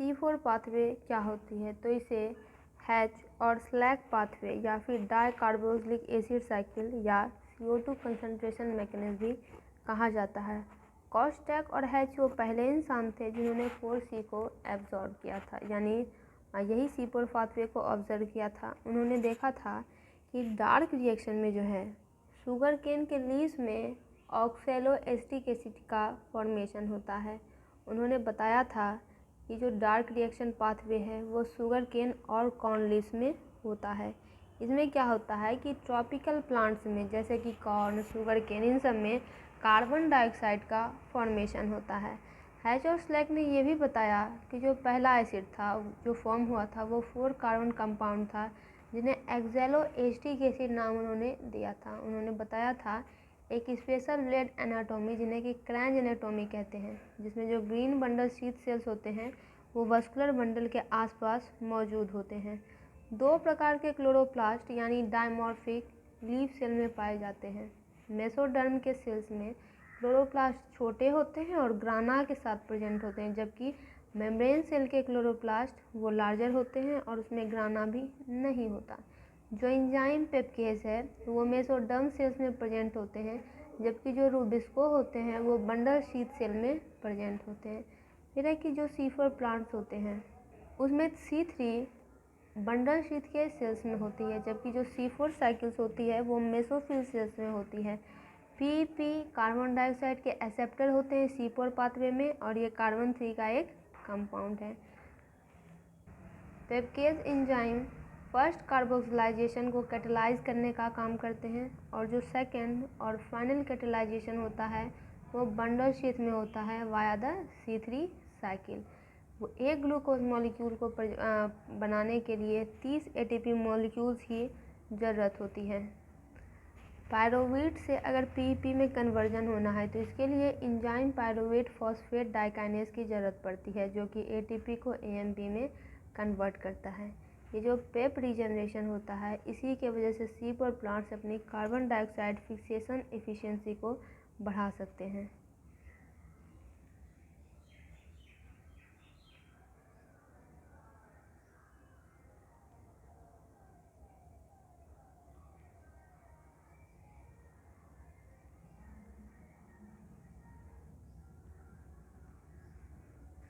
C4 pathway क्या होती है, तो इसे हैच और स्लैक पाथवे या फिर डाई कार्बोक्सिलिक एसिड साइकिल या CO2 कंसंट्रेशन मैकेनिज्म भी कहा जाता है। कॉस्टैक और हैच वो पहले इंसान थे जिन्होंने 4C को एब्जॉर्ब किया था, यानी यही C4 पाथवे को ऑब्जर्व किया था। उन्होंने देखा था कि डार्क रिएक्शन में जो है शुगर केन के लीव्स में ऑक्सैलो एसिटिक एसिड का फॉर्मेशन होता है। उन्होंने बताया था कि जो डार्क रिएक्शन पाथवे है वो शुगर केन और कॉर्न लीव्स में होता है। इसमें क्या होता है कि ट्रॉपिकल प्लांट्स में जैसे कि कॉर्न, शुगर केन, इन सब में कार्बन डाइऑक्साइड का फॉर्मेशन होता है। हैच और स्लैक ने ये भी बताया कि जो पहला एसिड था जो फॉर्म हुआ था वो 4 कार्बन कंपाउंड था जिन्हें एक्सैलो एसिटिक एसिड नाम उन्होंने दिया था। उन्होंने बताया था एक स्पेशल ब्लेड एनाटॉमी जिन्हें कि क्रैंज एनाटॉमी कहते हैं, जिसमें जो ग्रीन बंडल शीथ सेल्स होते हैं वो वस्कुलर बंडल के आसपास मौजूद होते हैं। 2 प्रकार के क्लोरोप्लास्ट यानी डायमॉर्फिक लीफ सेल में पाए जाते हैं। मेसोडर्म के सेल्स में क्लोरोप्लास्ट छोटे होते हैं और ग्राना के साथ प्रेजेंट होते हैं, जबकि मेम्ब्रेन सेल के क्लोरोप्लास्ट वो लार्जर होते हैं और उसमें ग्राना भी नहीं होता। जो एंजाइम पेप्केज है वो मेसोडर्म सेल्स में प्रेजेंट होते हैं, जबकि जो रूबिस्को होते हैं वो बंडल शीथ सेल में प्रेजेंट होते हैं। फिर है कि जो C4 प्लांट्स होते हैं उसमें C3 बंडल शीथ के सेल्स में होती है, जबकि जो C4 साइकिल्स होती है वो मेसोफिल सेल्स में होती है। PEP कार्बन डाइऑक्साइड के एक्सेप्टर होते हैं C4 पाथवे में और ये कार्बन 3 का एक कंपाउंड है। पेप्केज एंजाइम फर्स्ट कार्बोक्सिलाइजेशन को कैटेलाइज करने का काम करते हैं और जो सेकंड और फाइनल कैटेलाइजेशन होता है वो बंडल शीथ में होता है वाया द C3 साइकिल। वो एक ग्लूकोज मॉलिक्यूल को बनाने के लिए 30 ATP मॉलिक्यूल्स की ज़रूरत होती है। पायरोवेट से अगर PEP में कन्वर्जन होना है तो इसके लिए एंजाइम पायरोवेट फॉस्फेट डाइकाइनेज की ज़रूरत पड़ती है, जो कि ATP को AMP में कन्वर्ट करता है। ये जो पेप रीजनरेशन होता है इसी के वजह से C4 प्लांट्स अपनी कार्बन डाइऑक्साइड फिक्सेशन एफिशिएंसी को बढ़ा सकते हैं।